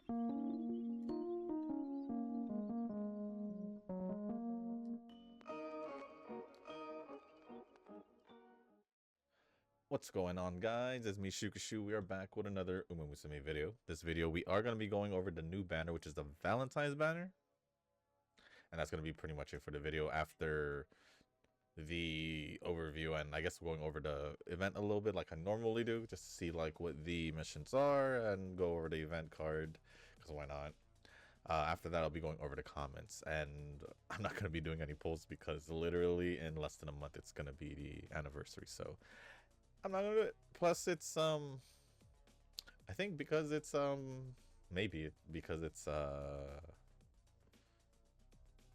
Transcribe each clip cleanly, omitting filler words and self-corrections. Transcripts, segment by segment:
What's going on, guys? It's me, Shukashu. We are back with another Musume video. This video, we are going to be going over the new banner, which is the Valentines Banner. And that's going to be pretty much it for the video after the overview. And I guess we're going over the event a little bit like I normally do, just to see like what the missions are and go over the event card, because why not? After that, I'll be going over the comments, and I'm not going to be doing any polls because literally in less than a month, it's going to be the anniversary. So I'm not gonna do it. Plus, it's I think because it's maybe because it's oh,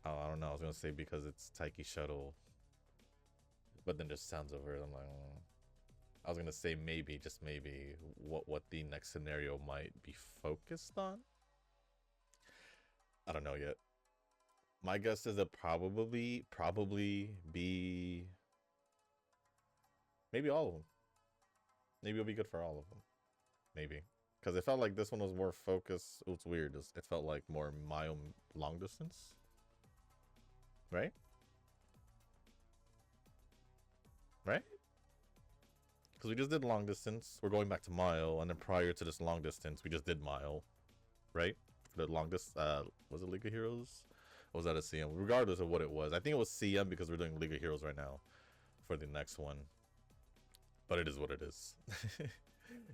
I don't know. I was gonna say because it's Taiki Shuttle, but then just sounds over it. I'm like, I was gonna say maybe, just maybe, what the next scenario might be focused on. I don't know yet. My guess is it probably be maybe all of them. Maybe it'll be good for all of them. Maybe. Because it felt like this one was more focused. It was weird. It felt like more mile long distance. Right? Right? Because we just did long distance. We're going back to mile. And then prior to this long distance, we just did mile. Right? For the longest, was it League of Heroes? Or was that a CM? Regardless of what it was. I think it was CM because we're doing League of Heroes right now for the next one. But it is what it is.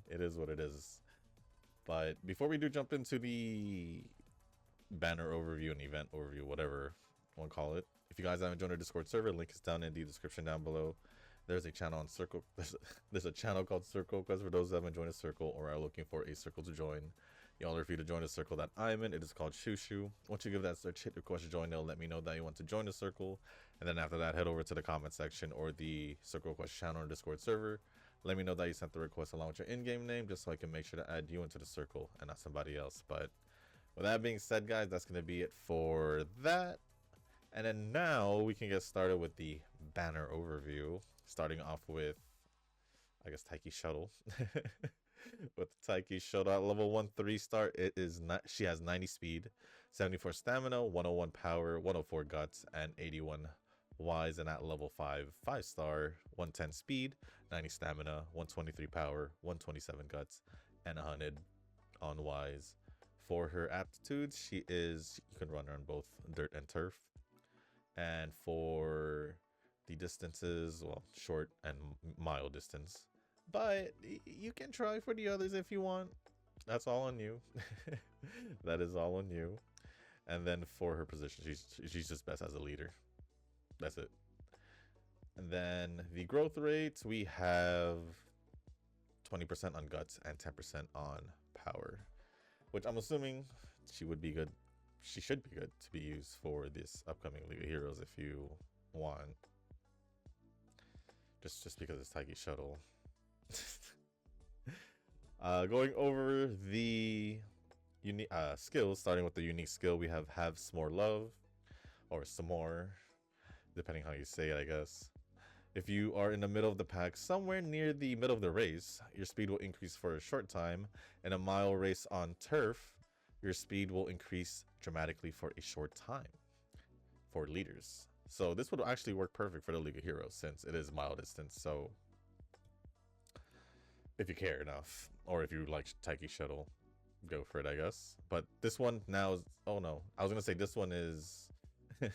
It is what it is. But before we do jump into the banner overview and event overview, whatever you want to call it, if you guys haven't joined our Discord server, link is down in the description down below. There's a channel on Circle. There's a channel called Circle Quest for those that haven't joined a circle or are looking for a circle to join. Y'all are free to join a circle that I'm in. It is called Shushu. Once you give that search, hit request to join, it'll let me know that you want to join the circle. And then after that, head over to the comment section or the Circle Request channel or Discord server. Let me know that you sent the request along with your in-game name, just so I can make sure to add you into the circle and not somebody else. But with that being said, guys, that's going to be it for that. And then now we can get started with the banner overview, starting off with, I guess, Taiki Shuttle. With Taiki Shuttle at level 1 3-star, it is not, she has 90 speed, 74 stamina, 101 power, 104 guts, and 81 wise. And at level 5 5-star, 110 speed, 90 stamina, 123 power, 127 guts, and 100 on wise. For her aptitudes, she is, you can run her on both dirt and turf. And for the distances, well, short and mile distance, but you can try for the others if you want. That's all on you. That is all on you. And then for her position, she's just best as a leader. That's it. And then the growth rates, we have 20% on guts and 10% on power, which I'm assuming she would be good. She should be good to be used for this upcoming League of Heroes if you want. Just because it's Taiki Shuttle. Going over the unique skills, starting with the unique skill, we have some more love, or some more, depending how you say it, I guess. If you are in the middle of the pack, somewhere near the middle of the race, your speed will increase for a short time. In a mile race on turf, your speed will increase dramatically for a short time for leaders. So this would actually work perfect for the League of Heroes since it is mile distance. So if you care enough, or if you like Taiki Shuttle, go for it, I guess. But this one now is, oh no, I was gonna say this one is they're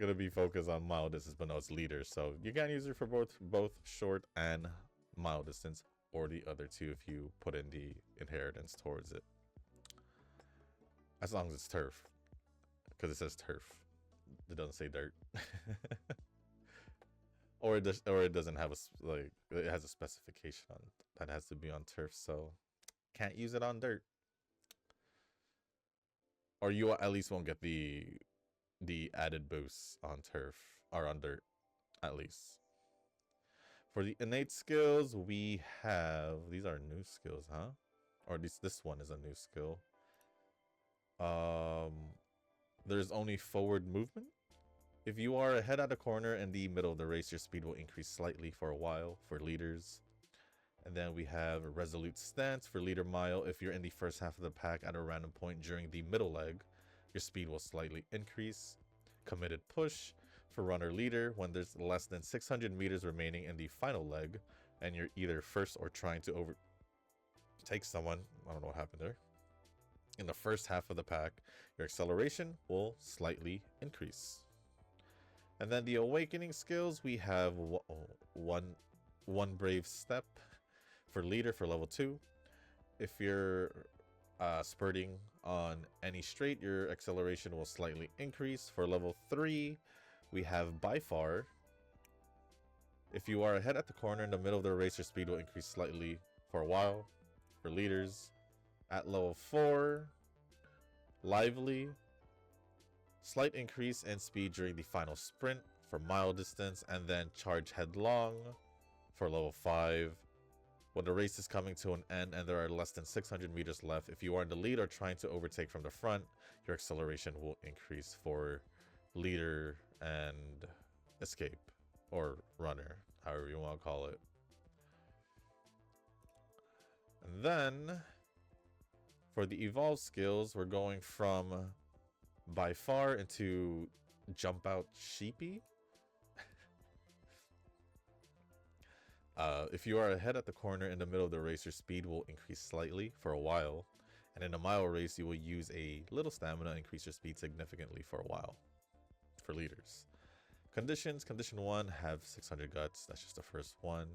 gonna be focused on mile distance, but no, it's leaders. So you can use it for both short and mile distance, or the other two if you put in the inheritance towards it. As long as it's turf, because it says turf, it doesn't say dirt. Or it doesn't have a, like, it has a specification on that has to be on turf, so can't use it on dirt. Or you at least won't get the added boosts on turf or on dirt, at least. For the innate skills, we have, these are new skills, huh? Or this one is a new skill. There's only forward movement. If you are ahead at a corner in the middle of the race, your speed will increase slightly for a while for leaders. And then we have a resolute stance for leader mile. If you're in the first half of the pack at a random point during the middle leg, your speed will slightly increase. Committed push for runner leader when there's less than 600 meters remaining in the final leg, and you're either first or trying to overtake someone. I don't know what happened there. In the first half of the pack, your acceleration will slightly increase. And then the awakening skills, we have one brave step for leader for level 2. If you're spurting on any straight, your acceleration will slightly increase. For level 3, we have by far. If you are ahead at the corner in the middle of the race, your speed will increase slightly for a while. For leaders, at level 4, lively, slight increase in speed during the final sprint for mile distance, and then charge headlong for level 5. When the race is coming to an end and there are less than 600 meters left, if you are in the lead or trying to overtake from the front, your acceleration will increase for leader and escape, or runner, however you want to call it. And then for the evolve skills, we're going from by far into jump out sheepy. If you are ahead at the corner in the middle of the race, your speed will increase slightly for a while. And in a mile race, you will use a little stamina and increase your speed significantly for a while. For leaders. Conditions, condition 1, have 600 guts. That's just the first one.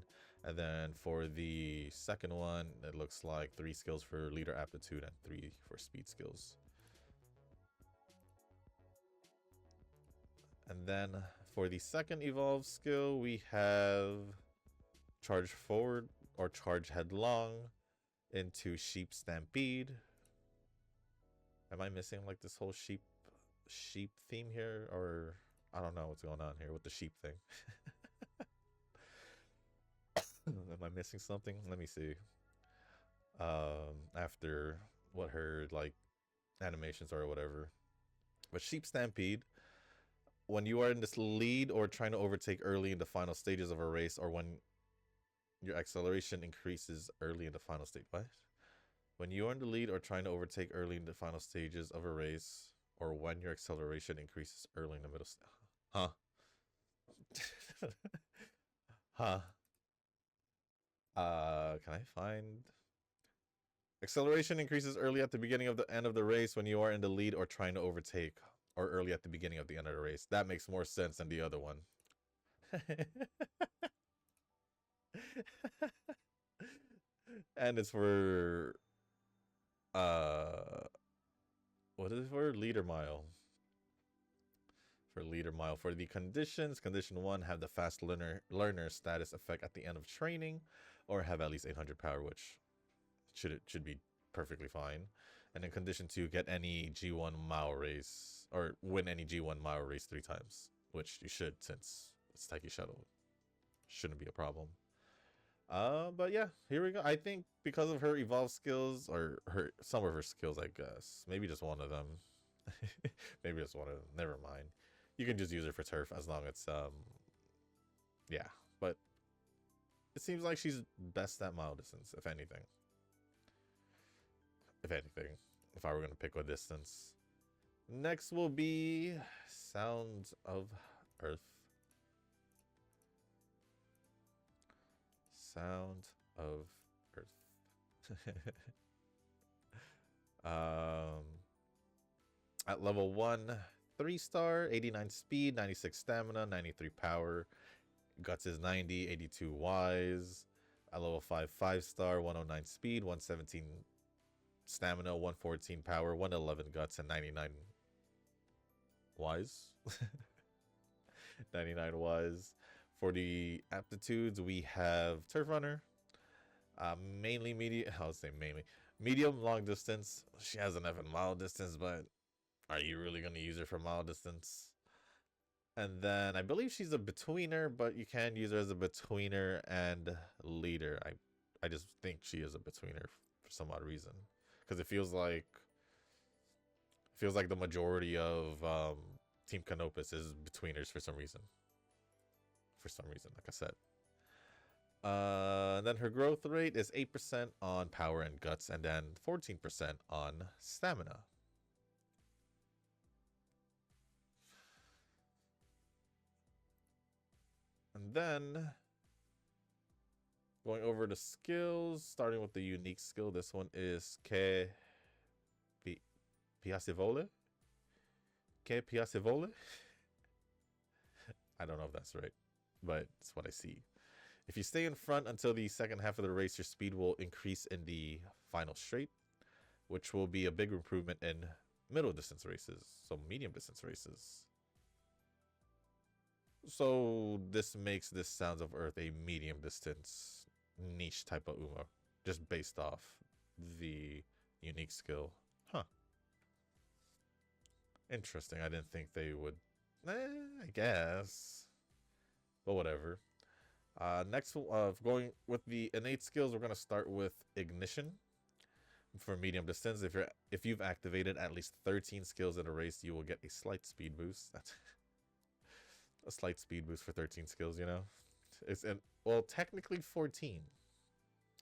And then for the second one, it looks like 3 skills for leader aptitude and 3 for speed skills. And then for the second evolve skill, we have charge forward or charge headlong into sheep stampede. Am I missing like this whole sheep theme here, or I don't know what's going on here with the sheep thing? Am I missing something? Let me see. After what her like animations are or whatever. But sheep stampede, when you are in this lead or trying to overtake early in the final stages of a race, or when your acceleration increases early in the final stage. What? When you are in the lead or trying to overtake early in the final stages of a race, or when your acceleration increases early in the middle. Huh? Huh? Can I find? Acceleration increases early at the beginning of the end of the race when you are in the lead or trying to overtake, or early at the beginning of the end of the race. That makes more sense than the other one. And it's for what is it for? Leader mile. For leader mile. For the conditions, condition 1, have the fast learner status effect at the end of training, or have at least 800 power, which should be perfectly fine. And then condition 2, get any G1 mile race, or win any G1 mile race 3 times, which you should, since it's Taiki Shuttle. Shouldn't be a problem. But yeah, here we go. I think because of her evolve skills, or some of her skills, I guess, maybe just one of them. Maybe just one of them. Never mind. You can just use her for turf as long as yeah. But it seems like she's best at mile distance, if anything. If I were gonna pick a distance. Next will be Sounds of Earth. Sound of Earth. At level 1, 3-star, 89 speed, 96 stamina, 93 power. Guts is 90, 82 wise. At level 5, 5-star, 109 speed, 117 stamina, 114 power, 111 guts, and 99 wise. 99 wise. For the aptitudes, we have Turf Runner. Mainly medium. I would say mainly medium long distance. She has an even mile distance, but are you really going to use her for mile distance? And then I believe she's a betweener, but you can use her as a betweener and leader. I just think she is a betweener for some odd reason, because it feels like the majority of Team Canopus is betweeners for some reason. Like I said. Then her growth rate is 8% on power and guts, and then 14% on stamina. And then going over the skills, starting with the unique skill. This one is Que Piacevole? Que Piacevole? I don't know if that's right, but it's what I see. If you stay in front until the second half of the race, your speed will increase in the final straight, which will be a big improvement in middle distance races, so medium distance races. So this makes this Sounds of Earth a medium distance niche type of Uma, just based off the unique skill. Huh. Interesting. I didn't think they would. I guess. But whatever. Next, going with the innate skills, we're gonna start with ignition for medium distance. If you've activated at least 13 skills in a race, you will get a slight speed boost. That's a slight speed boost for 13 skills. You know, well, technically 14,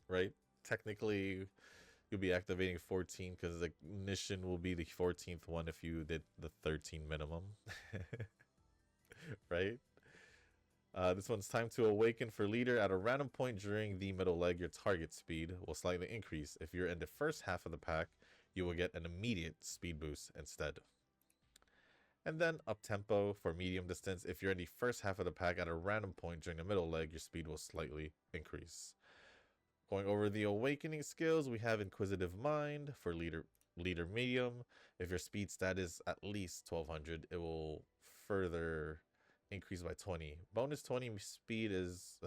right? Technically, you'll be activating 14 because the ignition will be the 14th one if you did the 13 minimum, right? This one's time to awaken for leader. At a random point during the middle leg, your target speed will slightly increase. If you're in the first half of the pack, you will get an immediate speed boost instead. And then up tempo for medium distance. If you're in the first half of the pack at a random point during the middle leg, your speed will slightly increase. Going over the awakening skills, we have Inquisitive Mind for leader medium. If your speed stat is at least 1200, it will further increase by 20. Bonus 20 speed is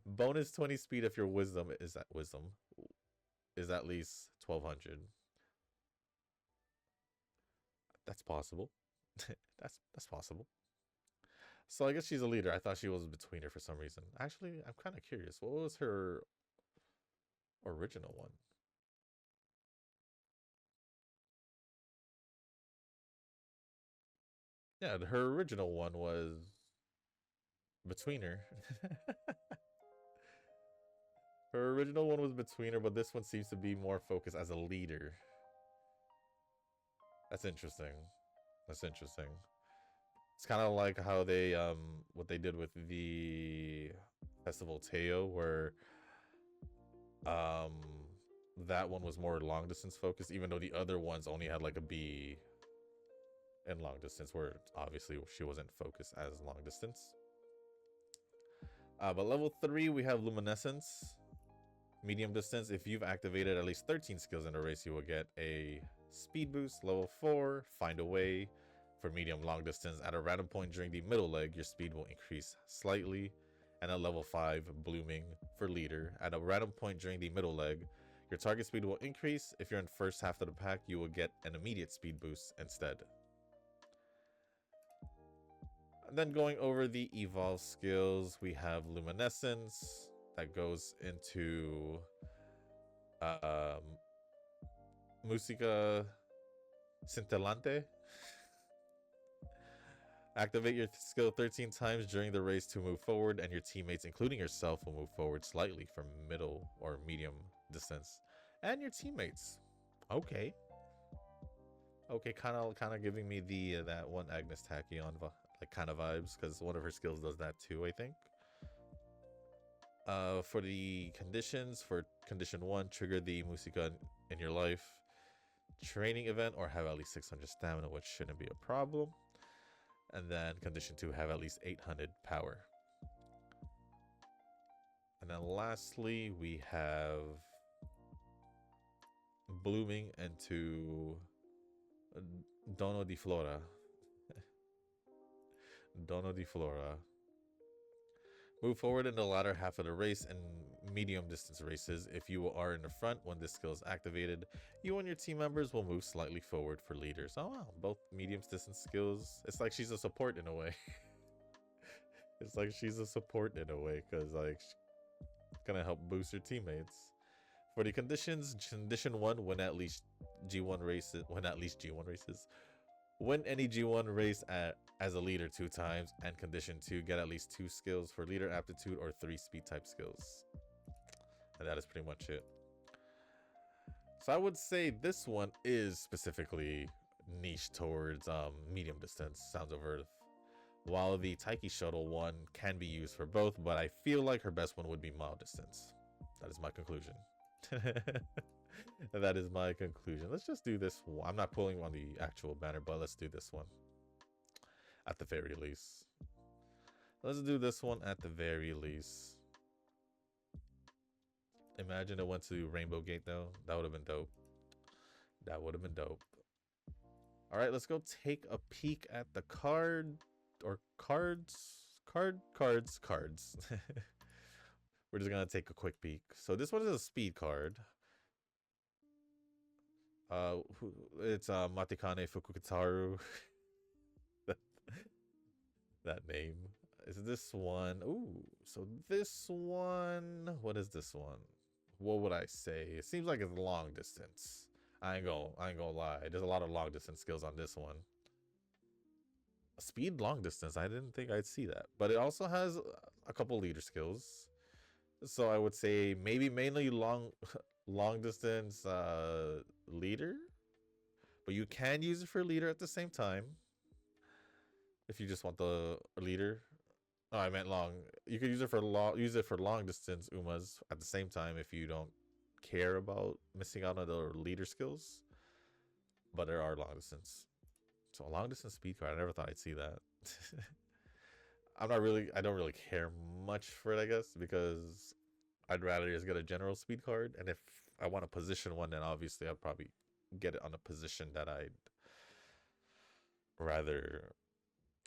bonus 20 speed if your wisdom is at least 1200. That's possible. that's possible. So I guess she's a leader. I thought she was a betweener for some reason. Actually, I'm kind of curious. What was her original one? Yeah, her original one was betweener. Her original one was betweener, but this one seems to be more focused as a leader. That's interesting. That's interesting. It's kind of like how they what they did with the Festival Teo, where that one was more long distance focused, even though the other ones only had like a B in long distance, where obviously she wasn't focused as long distance. But level 3, we have Luminescence. Medium distance, if you've activated at least 13 skills in a race, you will get a speed boost. Level 4, Find a Way. For medium long distance, at a random point during the middle leg, your speed will increase slightly. And at level 5, Blooming for leader. At a random point during the middle leg, your target speed will increase. If you're in first half of the pack, you will get an immediate speed boost instead. And then going over the evolve skills, we have Luminescence that goes into Musica Scintillante. Activate your skill 13 times during the race to move forward, and your teammates, including yourself, will move forward slightly from middle or medium distance. And your teammates. Okay. Okay, kind of giving me the that one Agnes Tachyon like kind of vibes, because one of her skills does that too, I think. For the conditions, for condition 1, trigger the Musica in your life training event or have at least 600 stamina, which shouldn't be a problem. And then condition 2, have at least 800 power. And then lastly, we have blooming into Dono di Flora. Dono di Flora. Move forward in the latter half of the race and medium distance races. If you are in the front when this skill is activated, you and your team members will move slightly forward for leaders. Oh wow, both medium distance skills. It's like she's a support in a way. It's like she's a support in a way, because like she's gonna help boost your teammates. For the conditions, condition 1, win at least G1 races. Win any G1 race as a leader 2 times, and condition 2, get at least 2 skills for leader aptitude or 3 speed type skills. And that is pretty much it. So I would say this one is specifically niche towards medium distance, Sounds of Earth. While the Taiki Shuttle one can be used for both, but I feel like her best one would be mile distance. That is my conclusion. That is my conclusion. Let's just do this one. I'm not pulling on the actual banner, but let's do this one. At the very least. Let's do this one at the very least. Imagine it went to Rainbow Gate though. That would have been dope. That would have been dope. All right, let's go take a peek at the card or cards. Cards. We're just gonna take a quick peek. So this one is a speed card. It's Matikane Fukukitaru. That name. Is this one? Ooh, so this one. What is this one? What would I say? It seems like it's long distance. I ain't gonna lie. There's a lot of long distance skills on this one. Speed long distance. I didn't think I'd see that, but it also has a couple leader skills. So I would say maybe mainly long distance leader, but you can use it for leader at the same time if you just want the leader. Oh, I meant long. You could use it for long distance Umas at the same time if you don't care about missing out on the leader skills. But there are long distance. So a long distance speed card. I never thought I'd see that. I don't really care much for it, I guess, because I'd rather just get a general speed card. And if I want to position one, then obviously I'd probably get it on a position that I'd rather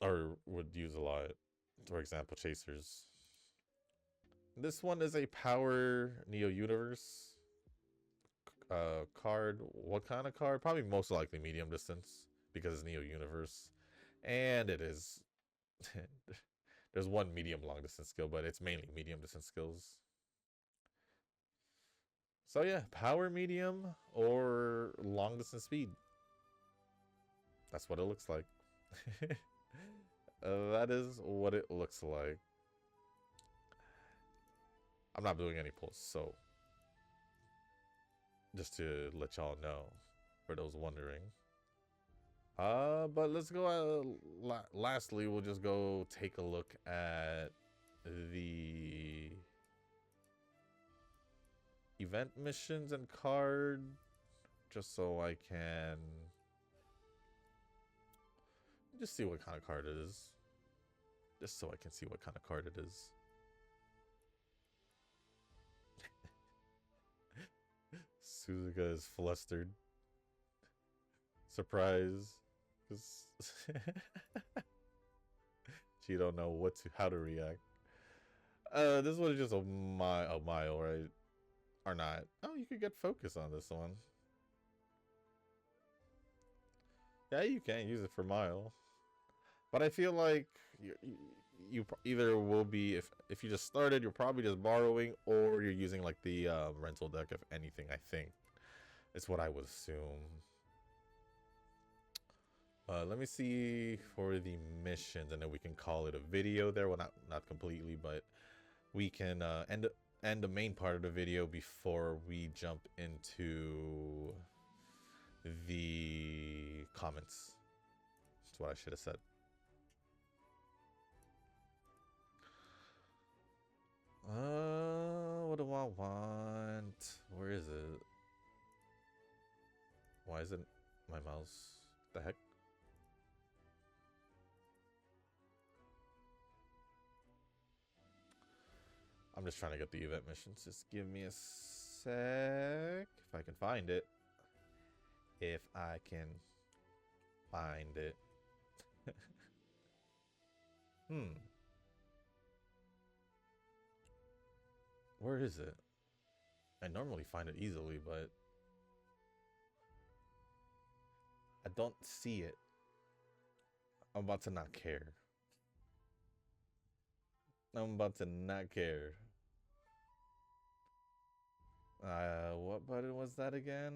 or would use a lot. For example, chasers. This one is a power Neo Universe card. What kind of card? Probably most likely medium distance because it's Neo Universe. And it is there's one medium long distance skill, but it's mainly medium distance skills. So yeah, power medium or long distance speed. That's what it looks like. That is what it looks like. I'm not doing any pulls, so just to let y'all know, for those wondering. But let's go. Lastly, we'll just go take a look at the event missions and card, just so I can just see what kind of card it is. Just so I can see what kind of card it is. Suzuka is flustered. Surprise. Cause she don't know how to react. This one is just a mile, right? Or not. Oh, you could get focus on this one. Yeah, you can use it for mile. But I feel like you either will be, if you just started, you're probably just borrowing, or you're using like the rental deck, if anything. I think it's what I would assume. Let me see for the missions, and then we can call it a video there. Well, not completely, but we can end the main part of the video before we jump into the comments. That's what I should have said. What do I want? Where is it? Why isn't my mouse? The heck? I'm just trying to get the event missions. Just give me a sec. If I can find it. If I can find it. Where is it? I normally find it easily, but I don't see it. I'm about to not care. I'm about to not care. What button was that again?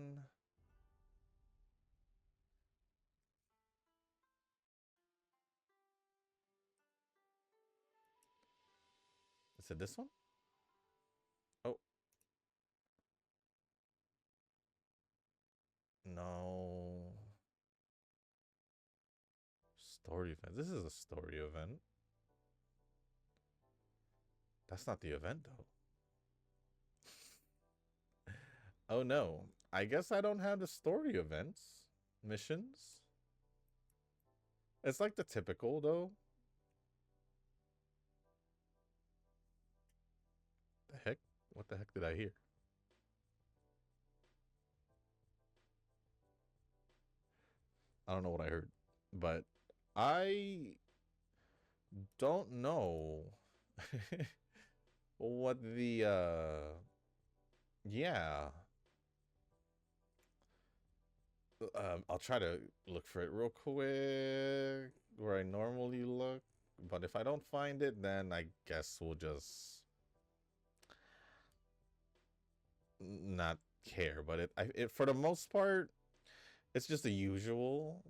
Is it this one? Oh. No. Story event. This is a story event. That's not the event, though. Oh, no. I guess I don't have the story events. Missions. It's like the typical, though. The heck? What the heck did I hear? I don't know what I heard. But I don't know what the yeah. I'll try to look for it real quick where I normally look. But if I don't find it, then I guess we'll just not care. But it for the most part, it's just the usual.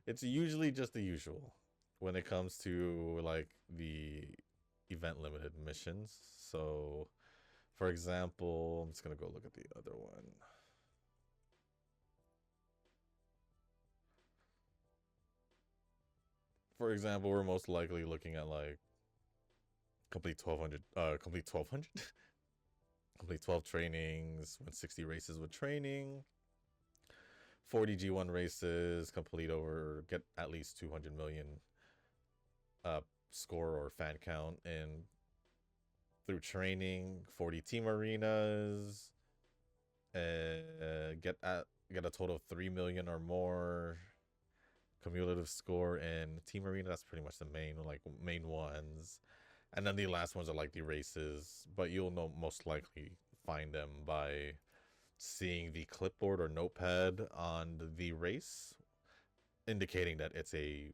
It's usually just the usual when it comes to like the event limited missions. So, for example, I'm just gonna go look at the other one. For example, we're most likely looking at like complete 1200, complete 1200, complete 12 trainings, win 60 races with training, 40 G1 races, complete over, get at least 200 million score or fan count in through training, 40 team arenas, get a total of 3 million or more cumulative score in team arena. That's pretty much the main ones. And then the last ones are like the races, but you'll know most likely find them by seeing the clipboard or notepad on the race, indicating that it's a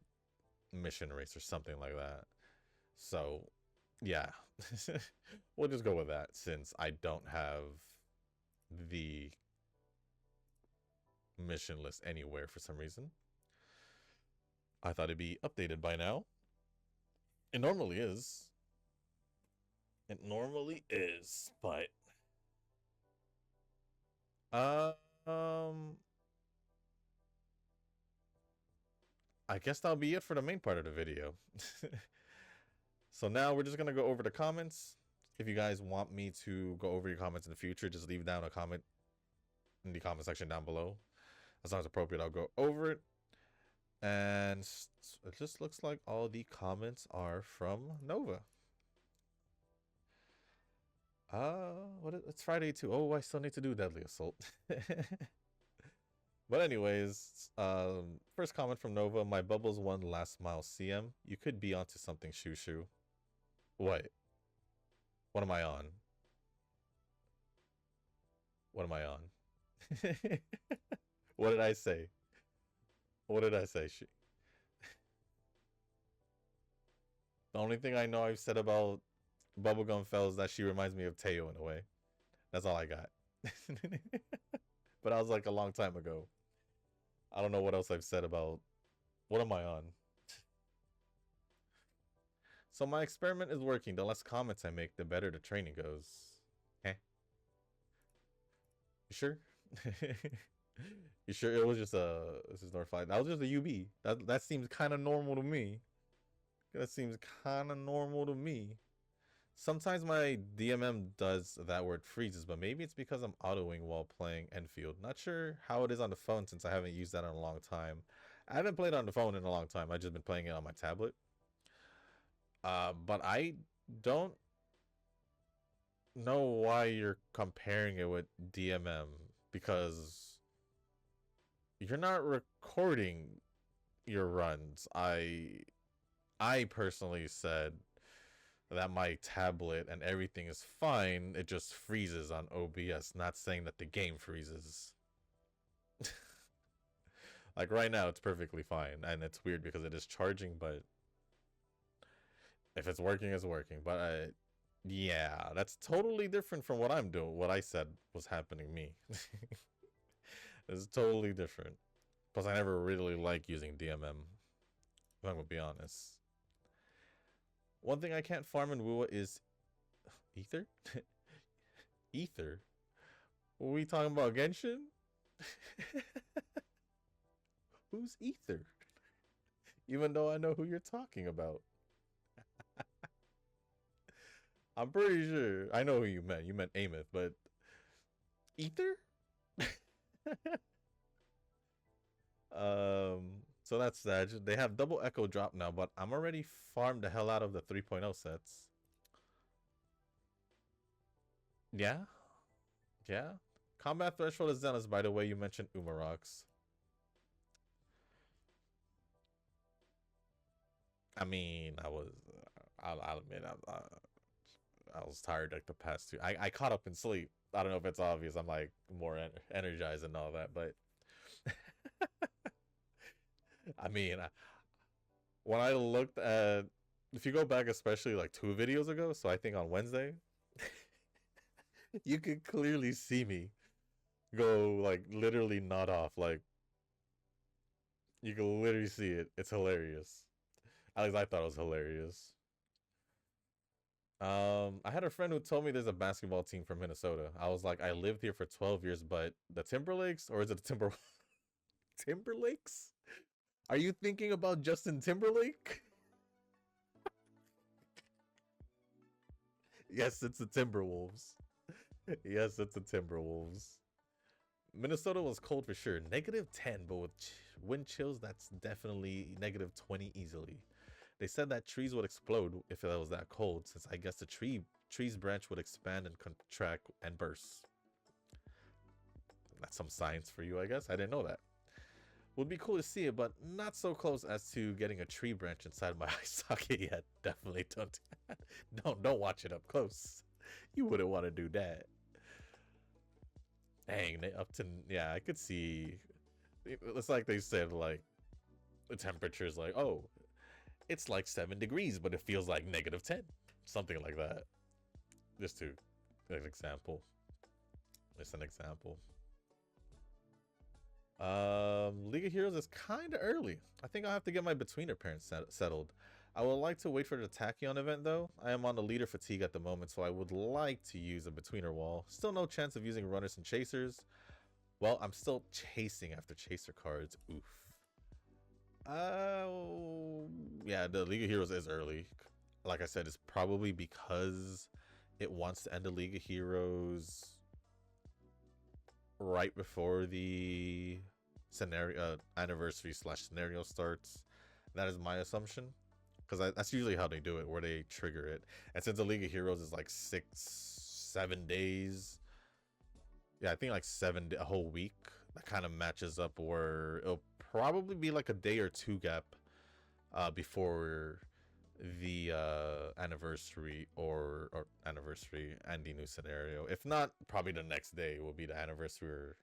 mission race or something like that. So, yeah, we'll just go with that since I don't have the mission list anywhere for some reason. I thought it'd be updated by now. It normally is. It normally is, but um I guess that'll be it for the main part of the video. So now we're just gonna go over the comments. If you guys want me to go over your comments in the future, just leave down a comment in the comment section down below. As long as appropriate, I'll go over it. And it just looks like all the comments are from Nova. It's Friday too. Oh, I still need to do Deadly Assault. But anyways, first comment from Nova. My bubbles won last mile CM. You could be onto something, Shoo Shoo. What? What am I on? What am I on? What did I say? What did I say? The only thing I know I've said about Bubblegum Fell is that she reminds me of Teo in a way. That's all I got. But I was like a long time ago. I don't know what else I've said about. What am I on? So my experiment is working. The less comments I make, the better the training goes. Eh? You sure? You sure it was just this is North 5? That was just a UB. That seems kind of normal to me. That seems kind of normal to me. Sometimes my DMM does that where it freezes, but maybe it's because I'm autoing while playing Enfield. Not sure how it is on the phone since I haven't used that in a long time. I haven't played on the phone in a long time. I've just been playing it on my tablet. But I don't know why you're comparing it with DMM because you're not recording your runs. I personally said that my tablet and everything is fine. It just freezes on OBS. Not saying that the game freezes. Like right now, it's perfectly fine, and it's weird because it is charging. But if it's working, it's working. But yeah, that's totally different from what I'm doing. What I said was happening to me. It's totally different. Plus, I never really like using DMM. If I'm gonna be honest. One thing I can't farm in WUA is ether. Ether. What are we talking about? Genshin? Who's ether? Even though I know who you're talking about. I'm pretty sure I know who you meant. You meant Ameth, but ether? So that's that. They have double echo drop now, but I'm already farmed the hell out of the 3.0 sets. Yeah, yeah. Combat threshold is zealous, by the way. You mentioned Umarox. I mean, I'll admit, I was tired like the past two. I caught up in sleep. I don't know if it's obvious. I'm like more energized and all that, but I mean, when I looked at, if you go back, especially like 2 videos ago, so I think on Wednesday, you could clearly see me go like literally nod off. Like you can literally see it. It's hilarious. At least I thought it was hilarious. I had a friend who told me there's a basketball team from Minnesota. I was like, I lived here for 12 years, but the Timberlakes, or is it the Timberlakes? Are you thinking about Justin Timberlake? Yes, it's the Timberwolves. Yes, it's the Timberwolves. Minnesota was cold for sure. -10, but with wind chills, that's definitely -20 easily. They said that trees would explode if it was that cold, since I guess the tree's branch would expand and contract and burst. That's some science for you, I guess. I didn't know that. Would be cool to see it, but not so close as to getting a tree branch inside my eye socket yet. Definitely don't. Don't watch it up close. You wouldn't want to do that. Dang, up to, yeah, I could see. It's like they said, like the temperature's like, oh, it's like 7 degrees, but it feels like -10, something like that. Just to an example. Just an example. League of Heroes is kind of early. I think I'll have to get my betweener parents settled. I would like to wait for the Tachyon event though. I am on the leader fatigue at the moment, so I would like to use a betweener wall. Still no chance of using runners and chasers. Well, I'm still chasing after chaser cards. Oof. Yeah, the League of Heroes is early. Like I said, it's probably because it wants to end the League of Heroes right before the scenario anniversary slash scenario starts. That is my assumption, because that's usually how they do it, where they trigger it. And since the League of Heroes is like 6-7 days, yeah, I think like a whole week. That kind of matches up where it'll probably be like a day or two gap before the anniversary or anniversary and the new scenario. If not, probably the next day will be the anniversary or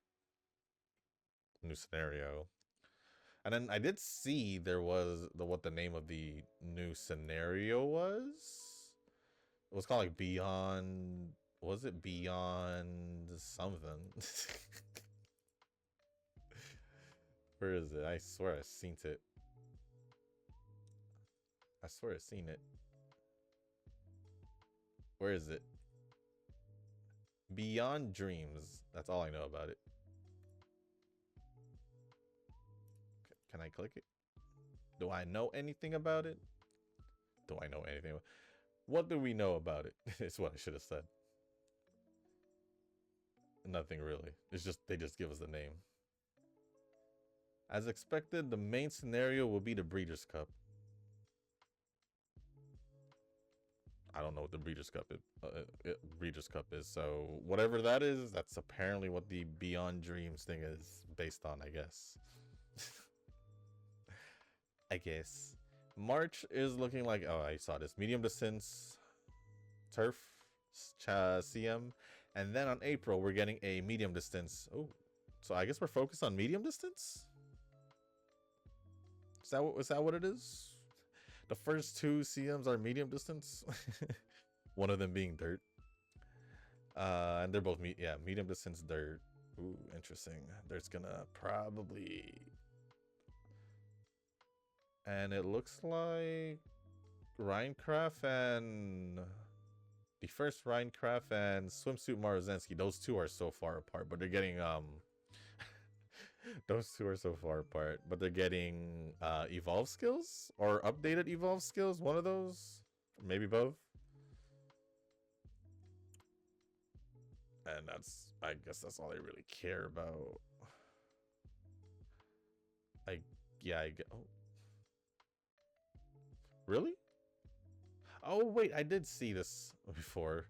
new scenario. And then I did see there was what the name of the new scenario was. It was called like Beyond. Was it Beyond something? Where is it? I swear I seen it. I swear I seen it. Where is it? Beyond Dreams. That's all I know about it. Can I click it? Do I know anything about it? Do I know anything? What do we know about it? It's what I should have said. Nothing really. It's just they just give us the name. As expected, the main scenario will be the Breeders' Cup. I don't know what the Breeders' Cup is. So whatever that is, that's apparently what the Beyond Dreams thing is based on, I guess. I guess. March is looking like, oh, I saw this. Medium distance, turf, CM. And then on April, we're getting a medium distance. Oh, so I guess we're focused on medium distance? Is that what it is? The first 2 CMs are medium distance. One of them being dirt. And they're both medium distance dirt. Ooh, interesting. There's gonna probably, and it looks like Rhinecraft and the first Rhinecraft and Swimsuit Marozensky, those two are so far apart, but they're getting those two are so far apart, but they're getting evolve skills or updated evolve skills, one of those, maybe both. And that's, I guess that's all I really care about. Yeah, I get. Oh, really? Oh wait, I did see this before,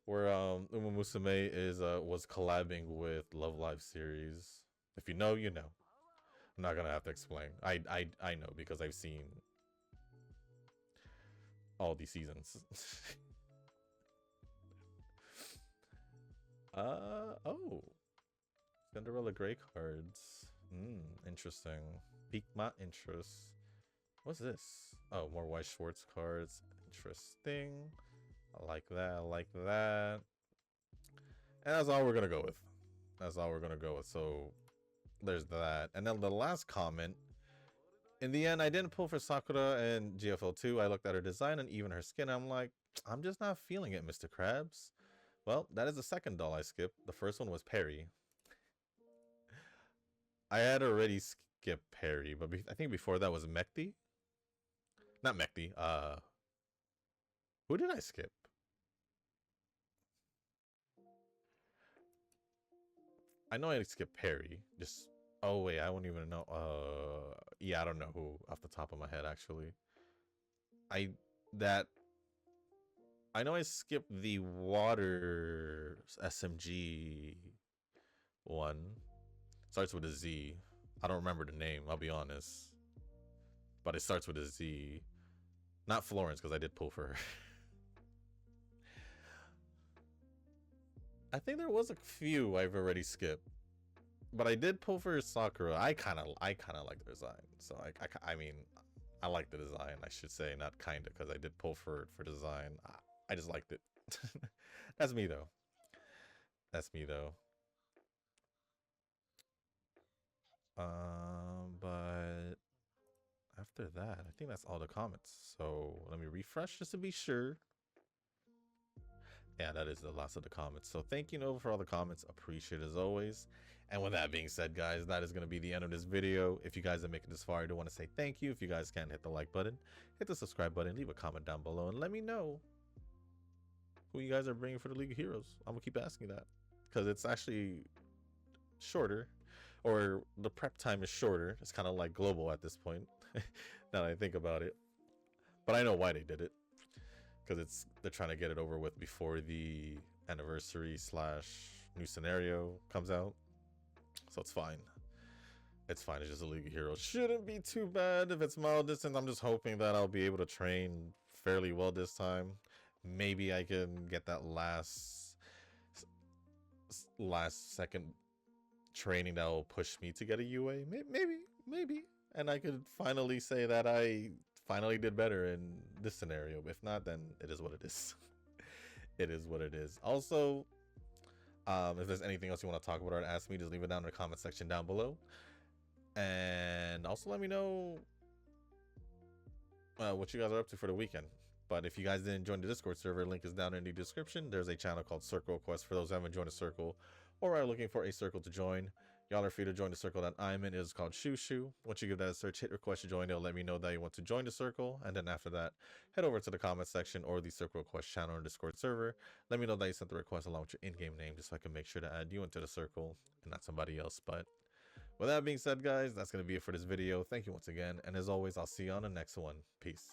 where Musume is was collabing with Love Live series. If you know, you know. I'm not gonna have to explain. I know because I've seen all these seasons. Oh, Cinderella Grey cards. Interesting. Piqued my interest. What's this? Oh, more White Schwartz cards. Interesting. I like that. I like that. And that's all we're gonna go with. That's all we're gonna go with. So there's that. And then the last comment. In the end, I didn't pull for Sakura and GFL2. I looked at her design and even her skin. I'm like, I'm just not feeling it, Mr. Krabs. Well, that is the second doll I skipped. The first one was Perry. I had already skipped Perry, but I think before that was Mekti. Not Mekti. Who did I skip? I know I skipped Perry. Just oh wait, I won't even know. Yeah, I don't know who off the top of my head actually. I that I know I skipped the water SMG one. Starts with a Z. I don't remember the name, I'll be honest. But it starts with a Z. Not Florence, because I did pull for her. I think there was a few I've already skipped. But I did pull for Sakura. I kind of like the design. So I mean, I like the design, I should say, not kinda, because I did pull for design. I just liked it. That's me though. That's me though. But after that, I think that's all the comments. So let me refresh just to be sure. Yeah, that is the last of the comments. So thank you, Nova, for all the comments. Appreciate it as always. And with that being said, guys, that is going to be the end of this video. If you guys are making this far, I do want to say thank you. If you guys can, hit the like button, hit the subscribe button, leave a comment down below, and let me know who you guys are bringing for the League of Heroes. I'm going to keep asking that because it's actually shorter, or the prep time is shorter. It's kind of like global at this point, now that I think about it. But I know why they did it, because they're trying to get it over with before the anniversary / new scenario comes out. So it's fine. It's fine. It's just a League of Heroes. Shouldn't be too bad if it's mild distance. I'm just hoping that I'll be able to train fairly well this time. Maybe I can get that last second training that will push me to get a UA. Maybe. And I could finally say that I finally did better in this scenario. If not, then it is what it is. It is what it is. Also, if there's anything else you want to talk about or ask me, just leave it down in the comment section down below. And also let me know what you guys are up to for the weekend. But if you guys didn't join the Discord server, link is down in the description. There's a channel called Circle Quest for those who haven't joined a circle or are looking for a circle to join. Y'all are free to join the circle that I'm in. It is called Shoo Shoo. Once you give that a search, hit request to join. It'll let me know that you want to join the circle. And then after that, head over to the comment section or the Circle Request channel or Discord server. Let me know that you sent the request along with your in-game name, just so I can make sure to add you into the circle and not somebody else. But with that being said, guys, that's going to be it for this video. Thank you once again. And as always, I'll see you on the next one. Peace.